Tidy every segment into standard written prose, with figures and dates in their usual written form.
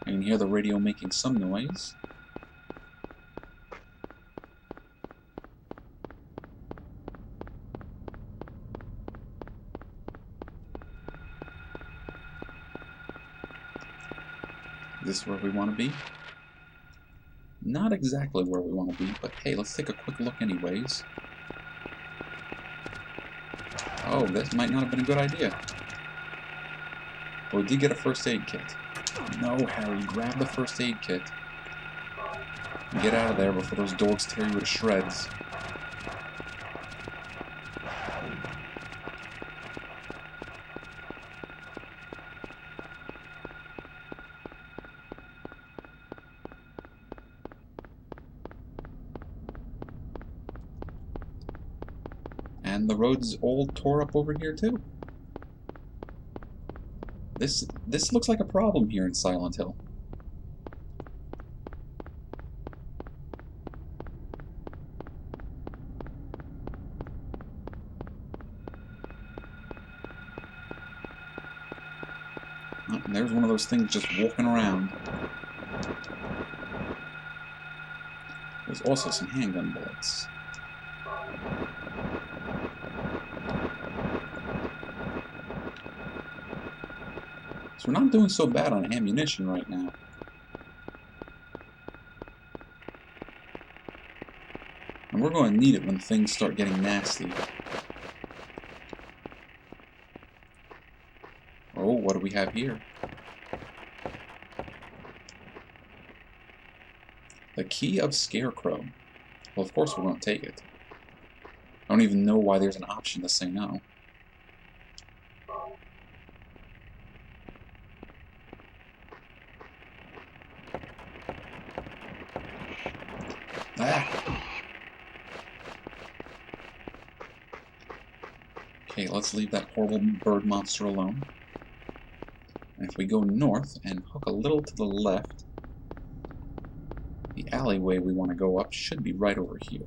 I can hear the radio making some noise. Is this where we want to be? Not exactly where we want to be, but hey, let's take a quick look anyways. Oh, this might not have been a good idea. Well, we did get a first aid kit. No, Harry, grab the first aid kit. And get out of there before those dogs tear you to shreds. And the road's all tore up over here too. This looks like a problem here in Silent Hill. Oh, and there's one of those things just walking around. There's also some handgun bullets. So we're not doing so bad on ammunition right now. And we're going to need it when things start getting nasty. Oh, what do we have here? The key of Scarecrow. Well, of course we're going to take it. I don't even know why there's an option to say no. Ah. Okay, let's leave that horrible bird monster alone. And if we go north and hook a little to the left, the alleyway we want to go up should be right over here.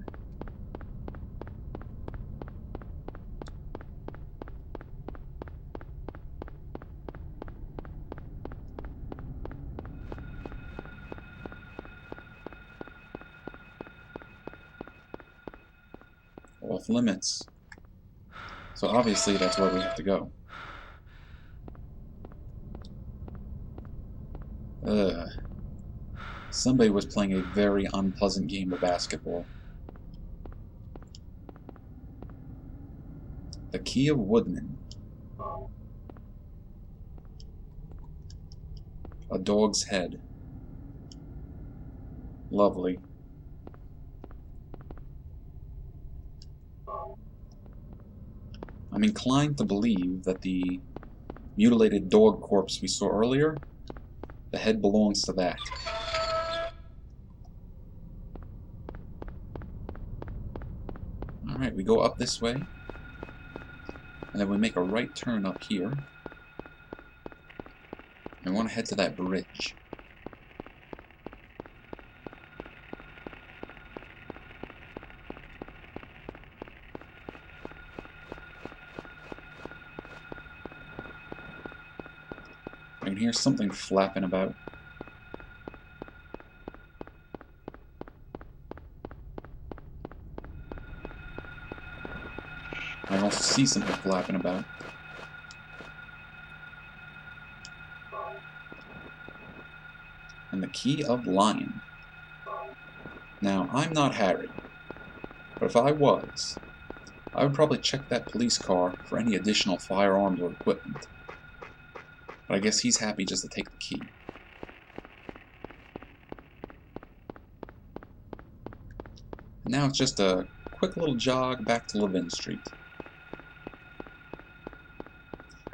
Off limits. So obviously that's where we have to go. Ugh. Somebody was playing a very unpleasant game of basketball. The Key of Woodman. A dog's head. Lovely. I'm inclined to believe that the mutilated dog corpse we saw earlier, the head belongs to that. Alright, we go up this way, and then we make a right turn up here. I want to head to that bridge. I can hear something flapping about. I can also see something flapping about. And the Key of Lion. Now, I'm not Harry, but if I was, I would probably check that police car for any additional firearms or equipment. But I guess he's happy just to take the key. And now it's just a quick little jog back to Levin Street.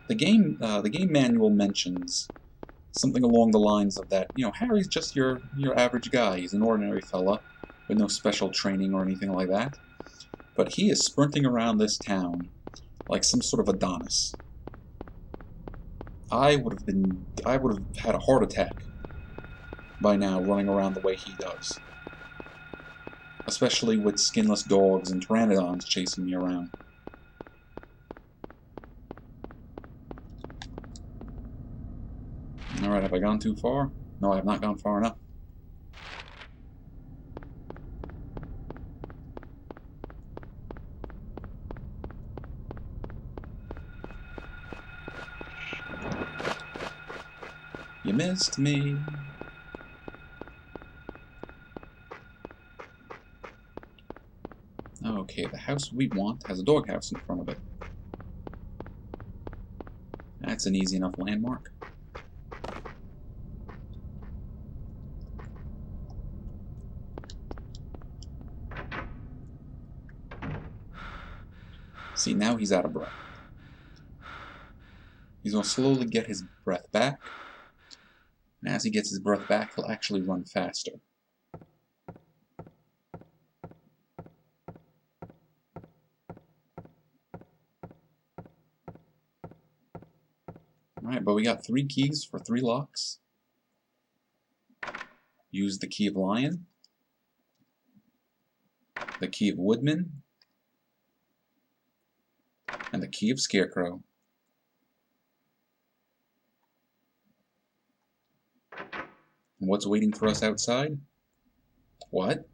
The game manual mentions something along the lines of that, Harry's just your average guy. He's an ordinary fella with no special training or anything like that. But he is sprinting around this town like some sort of Adonis. I would have had a heart attack by now running around the way he does. Especially with skinless dogs and pteranodons chasing me around. Alright, have I gone too far? No, I have not gone far enough. You missed me. Okay, the house we want has a doghouse in front of it. That's an easy enough landmark. See, now he's out of breath. He's going to slowly get his breath back. And as he gets his breath back, he'll actually run faster. Alright, but we got 3 keys for 3 locks. Use the key of Lion, the key of Woodman, and the key of Scarecrow. And what's waiting for us outside? What?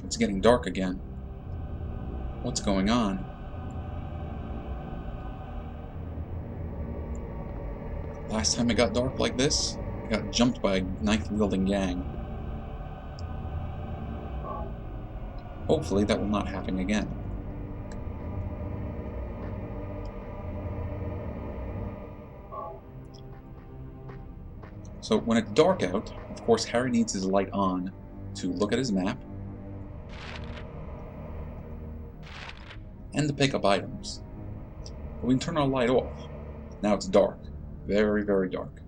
It's getting dark again. What's going on? Last time it got dark like this, I got jumped by a knife-wielding gang. Hopefully that will not happen again. So when it's dark out, of course Harry needs his light on to look at his map and to pick up items. But we can turn our light off. Now it's dark. Very, very dark.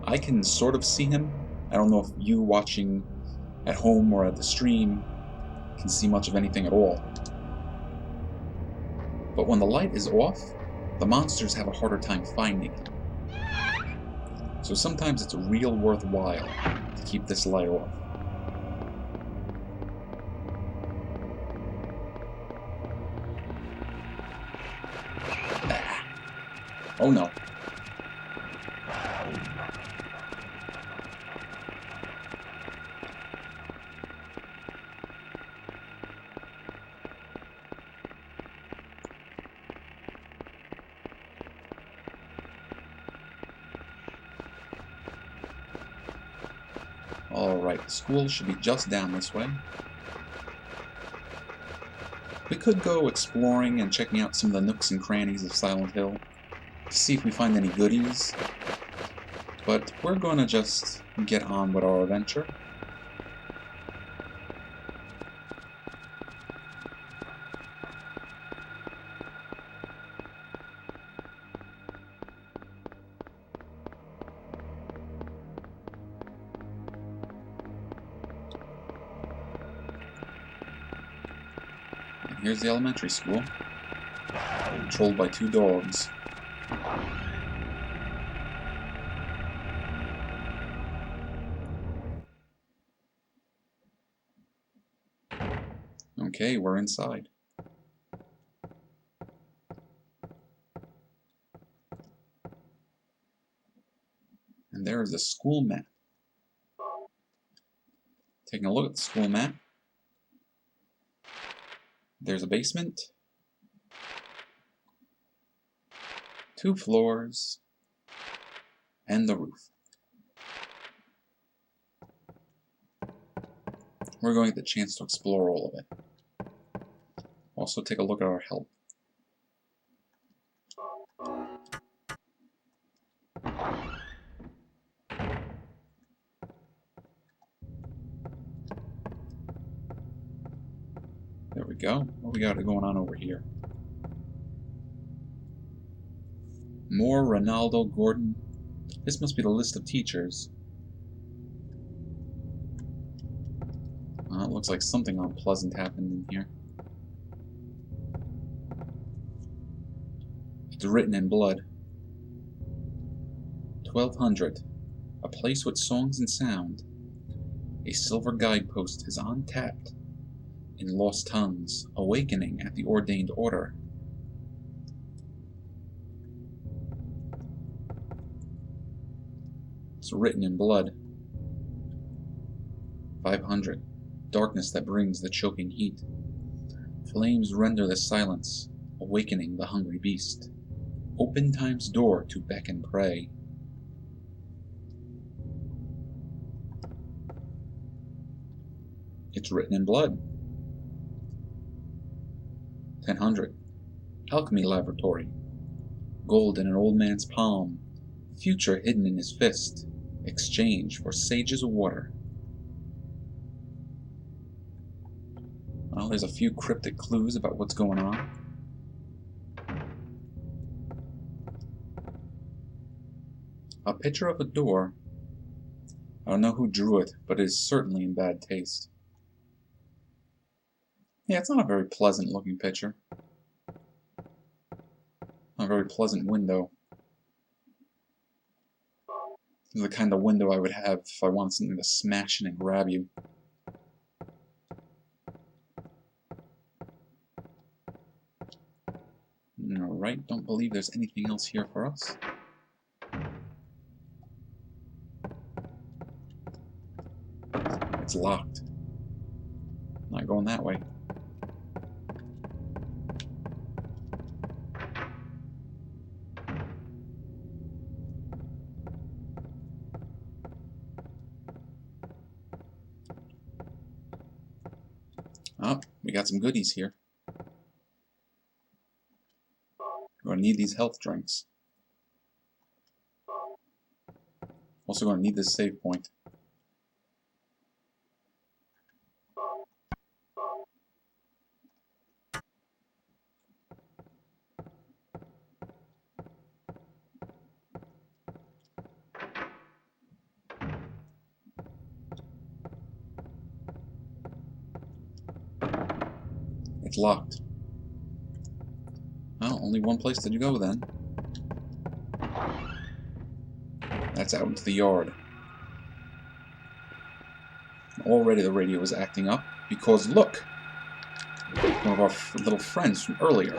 I can sort of see him. I don't know if you watching at home or at the stream can see much of anything at all. But when the light is off, the monsters have a harder time finding him. So sometimes it's real worthwhile to keep this light off. Ah. Oh no. Alright, the school should be just down this way. We could go exploring and checking out some of the nooks and crannies of Silent Hill to see if we find any goodies, but we're gonna just get on with our adventure. Here's the elementary school, controlled by 2 dogs. Okay, we're inside. And there is the school map. Taking a look at the school map. There's a basement, 2 floors, and the roof. We're going to get the chance to explore all of it. Also take a look at our help. There we go. What we got going on over here? More Ronaldo Gordon. This must be the list of teachers. It looks like something unpleasant happened in here. It's written in blood. 1200. A place with songs and sound. A silver guidepost is untapped. In lost tongues, awakening at the ordained order. It's written in blood. 500. Darkness that brings the choking heat. Flames render the silence, awakening the hungry beast. Open time's door to beckon prey. It's written in blood. 1000. Alchemy laboratory. Gold in an old man's palm. Future hidden in his fist. Exchange for sage's water. Well, there's a few cryptic clues about what's going on. A picture of a door. I don't know who drew it, but it is certainly in bad taste. Yeah, it's not a very pleasant looking picture. Not a very pleasant window. This is the kind of window I would have if I wanted something to smash in and grab you. Alright, don't believe there's anything else here for us. It's locked. Not going that way. Oh, we got some goodies here. We're going to need these health drinks. Also going to need this save point. It's locked. Well, only one place to go then. That's out into the yard. Already the radio is acting up because look! One of our little friends from earlier.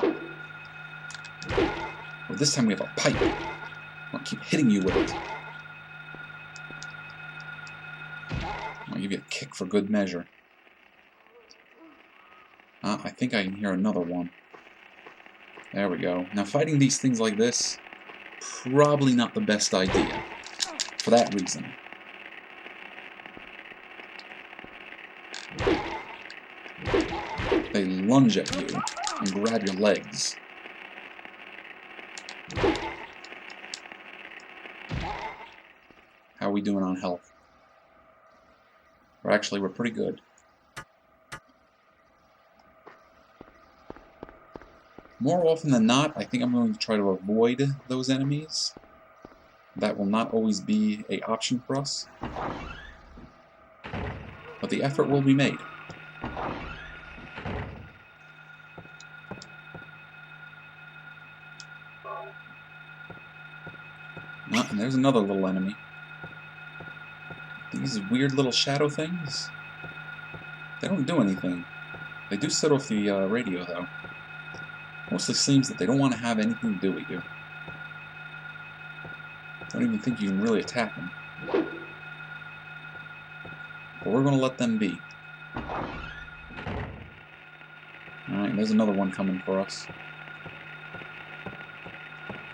Well, this time we have a pipe. I'll keep hitting you with it. I'll give you a kick for good measure. I think I can hear another one. There we go. Now fighting these things like this, probably not the best idea. For that reason. They lunge at you and grab your legs. How are we doing on health? We're pretty good. More often than not, I think I'm going to try to avoid those enemies. That will not always be an option for us. But the effort will be made. Oh, and there's another little enemy. These weird little shadow things, they don't do anything. They do set off the radio, though. Mostly seems that they don't want to have anything to do with you. Don't even think you can really attack them. But we're going to let them be. Alright, there's another one coming for us.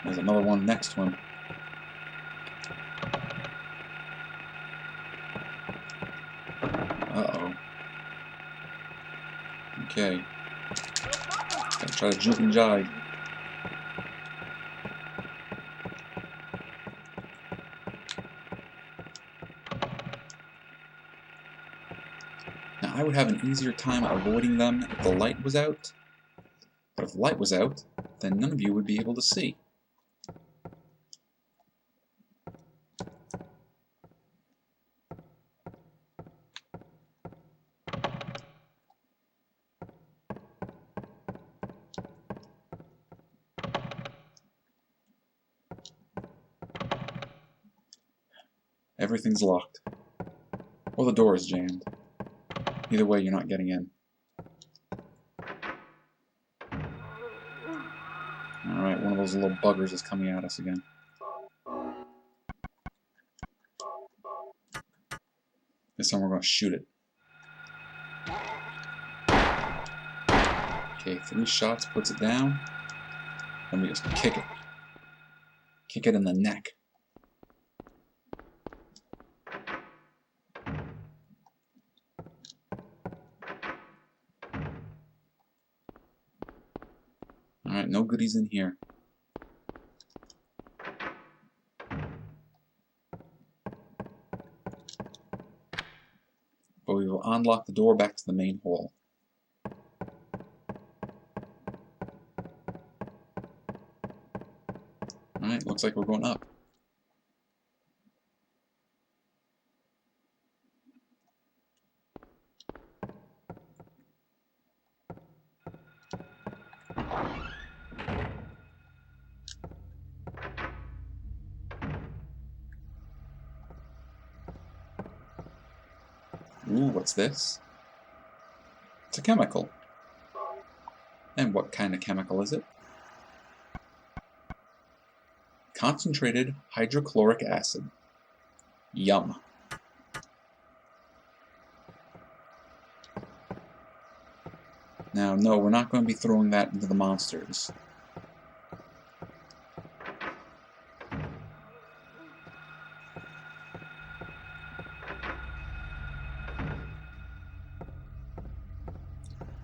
There's another one next to him. Uh-oh. Okay. Gotta try to juke and jive. Now, I would have an easier time avoiding them if the light was out. But if the light was out, then none of you would be able to see. Everything's locked. Or the door is jammed. Either way, you're not getting in. Alright, one of those little buggers is coming at us again. This time we're going to shoot it. Okay, 3 shots puts it down. Then we just kick it. Kick it in the neck. Alright, no goodies in here. But we will unlock the door back to the main hall. Alright, looks like we're going up. Ooh, what's this? It's a chemical. And what kind of chemical is it? Concentrated hydrochloric acid. Yum. Now, no, we're not going to be throwing that into the monsters.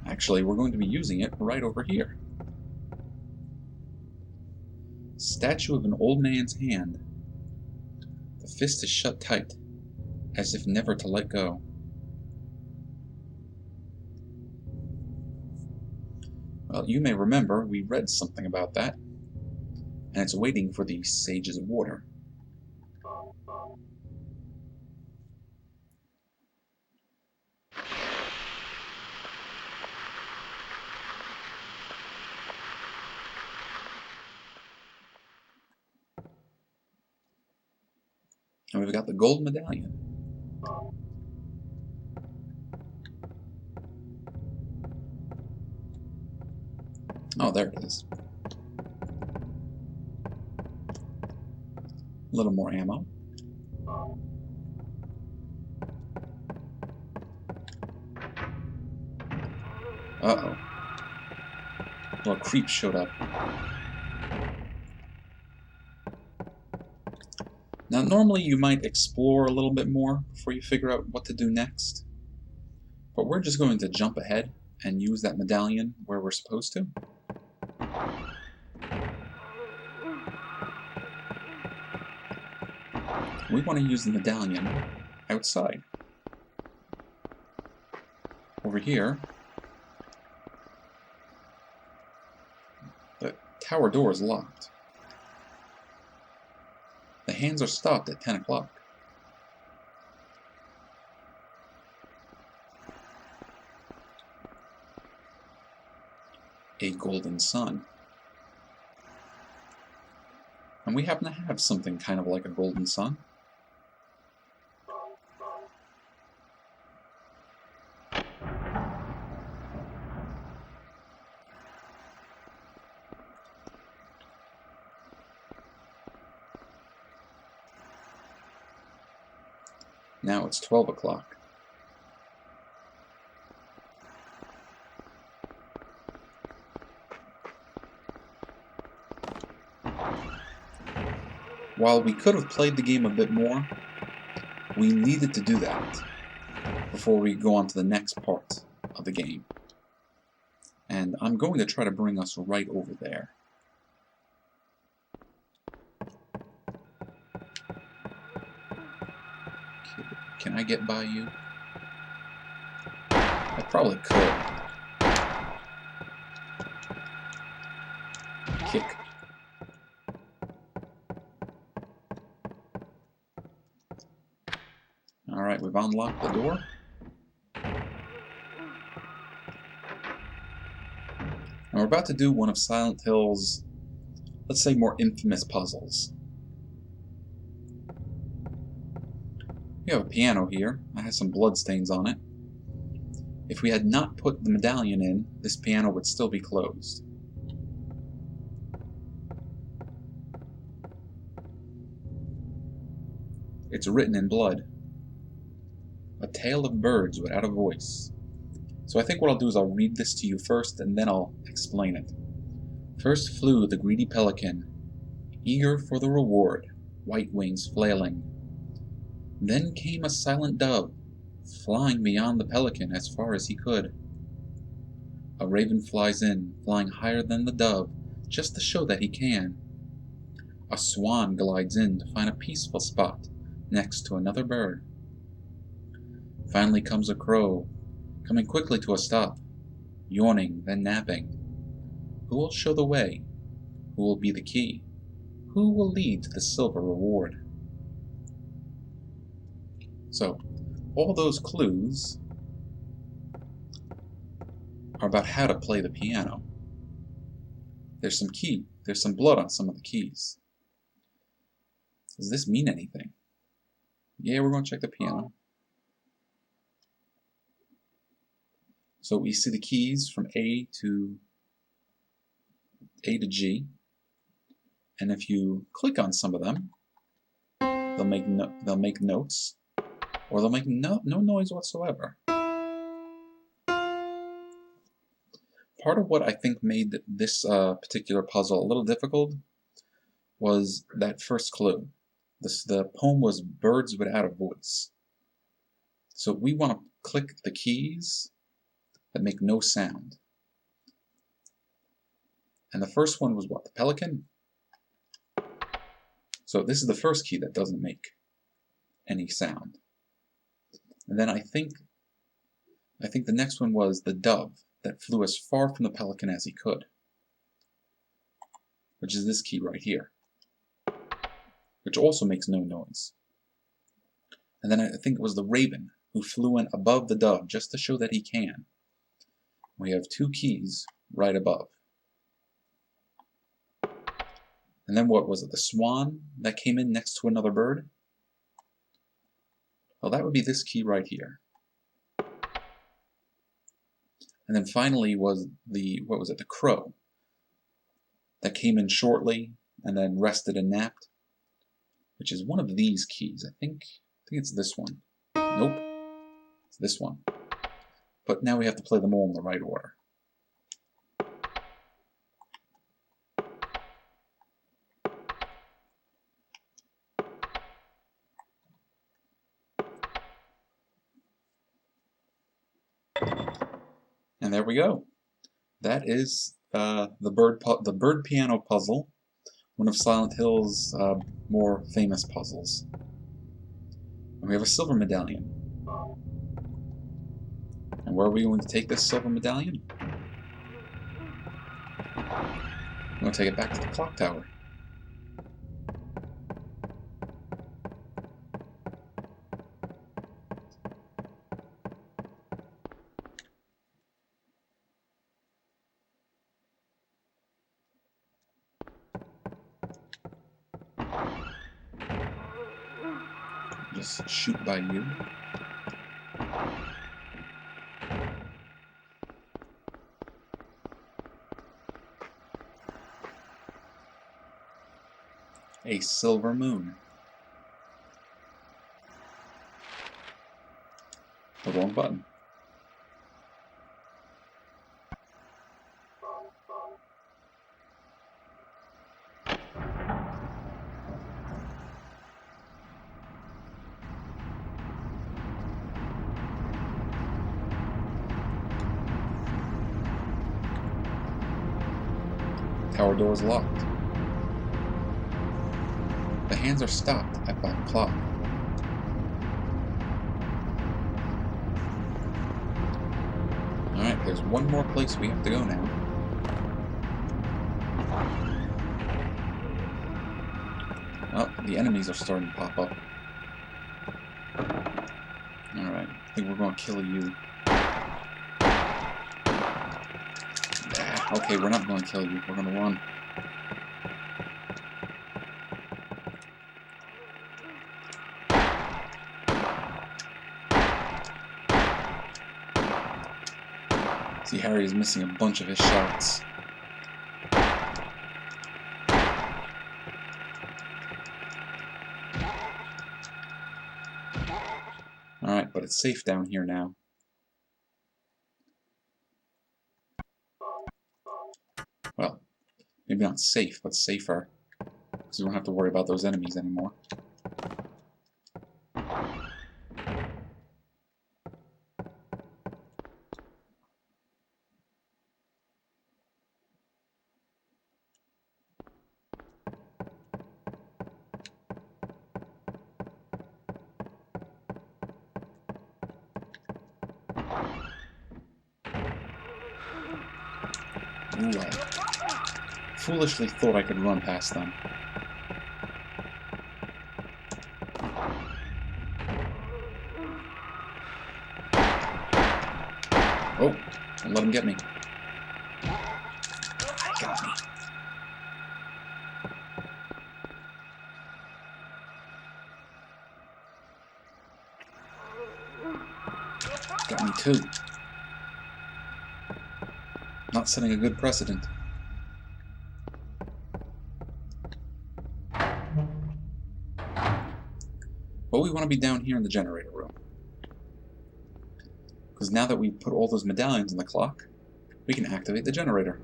Actually, we're going to be using it right over here. Statue of an old man's hand. The fist is shut tight, as if never to let go. Well, you may remember we read something about that, and it's waiting for the Sage's Water. And we've got the gold medallion. Oh, there it is. A little more ammo. Uh-oh. Little creep showed up. Now, normally you might explore a little bit more before you figure out what to do next. But we're just going to jump ahead and use that medallion where we're supposed to. We want to use the medallion outside. Over here, the tower door is locked. The hands are stopped at 10 o'clock. A golden sun. And we happen to have something kind of like a golden sun. Now it's 12 o'clock. While we could have played the game a bit more, we needed to do that before we go on to the next part of the game. And I'm going to try to bring us right over there. Can I get by you? I probably could. Kick. Alright, we've unlocked the door. And we're about to do one of Silent Hill's, let's say, more infamous puzzles. We have a piano here. It has some bloodstains on it. If we had not put the medallion in, this piano would still be closed. It's written in blood. A tale of birds without a voice. So I think what I'll do is I'll read this to you first, and then I'll explain it. First flew the greedy pelican, eager for the reward, white wings flailing. Then came a silent dove, flying beyond the pelican as far as he could. A raven flies in, flying higher than the dove, just to show that he can. A swan glides in to find a peaceful spot next to another bird. Finally comes a crow, coming quickly to a stop, yawning, then napping. Who will show the way? Who will be the key? Who will lead to the silver reward? So, all those clues are about how to play the piano. There's some blood on some of the keys. Does this mean anything? Yeah, we're going to check the piano. So we see the keys from A to G, and if you click on some of them, they'll make notes, or they'll make no noise whatsoever. Part of what I think made this particular puzzle a little difficult was that first clue. The poem was birds without a voice. So we want to click the keys that make no sound. And the first one was what? The pelican? So this is the first key that doesn't make any sound. And then I think the next one was the dove that flew as far from the pelican as he could, which is this key right here, which also makes no noise. And then I think it was the raven who flew in above the dove just to show that he can. We have two keys right above. And then what was it? The swan that came in next to another bird? Well, that would be this key right here. And then finally was the crow that came in shortly and then rested and napped, which is one of these keys. I think it's this one. Nope, it's this one. But now we have to play them all in the right order. And there we go. That is the bird piano puzzle, one of Silent Hill's more famous puzzles. And we have a silver medallion. And where are we going to take this silver medallion? We're going to take it back to the clock tower. Just shoot by you. A silver moon. The wrong button. Tower door is locked. The hands are stopped at 5 o'clock. Alright, there's one more place we have to go now. Oh, the enemies are starting to pop up. Alright, I think we're going to kill you. Okay, we're not going to kill you. We're going to run. See, Harry is missing a bunch of his shots. Alright, but it's safe down here now. Well, maybe not safe, but safer. Because we don't have to worry about those enemies anymore. Ooh, I foolishly thought I could run past them. Oh, don't let him get me. Got me. Got me too. Not setting a good precedent. But we want to be down here in the generator room. Because now that we put all those medallions in the clock, we can activate the generator.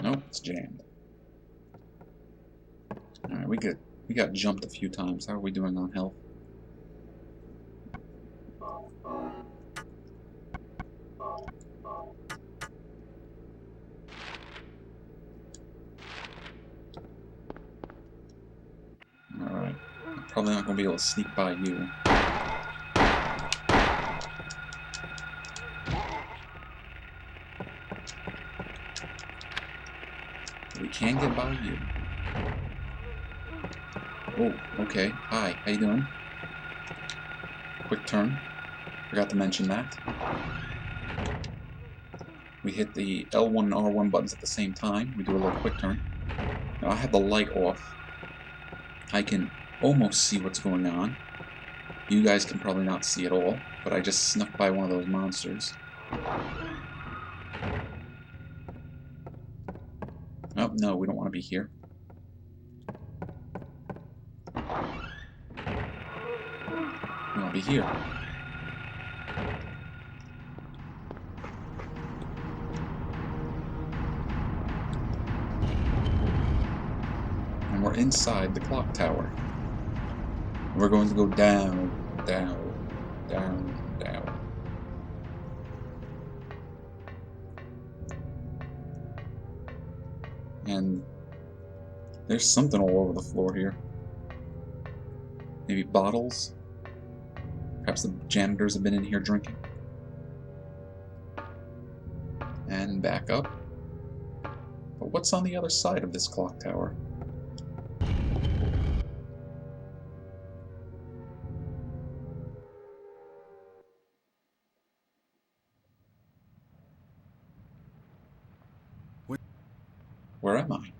Nope, it's jammed. Alright, we got jumped a few times. How are we doing on health? Alright. I'm probably not going to be able to sneak by you. We can get by you. Oh, okay. Hi, how you doing? Quick turn. Forgot to mention that. We hit the L1 and R1 buttons at the same time. We do a little quick turn. Now I have the light off. I can almost see what's going on. You guys can probably not see at all, but I just snuck by one of those monsters. Oh, no, we don't want to be here. We want to be here. And we're inside the clock tower. We're going to go down, down, down, down. And there's something all over the floor here. Maybe bottles? Perhaps the janitors have been in here drinking. And back up. But what's on the other side of this clock tower? Where am I?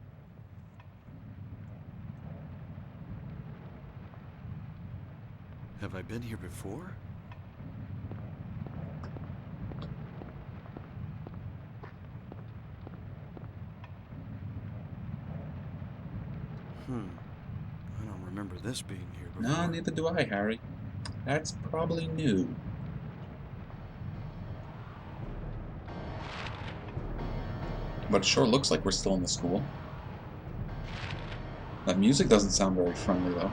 Have I been here before? I don't remember this being here before. No, neither do I, Harry. That's probably new. But it sure looks like we're still in the school. That music doesn't sound very friendly, though.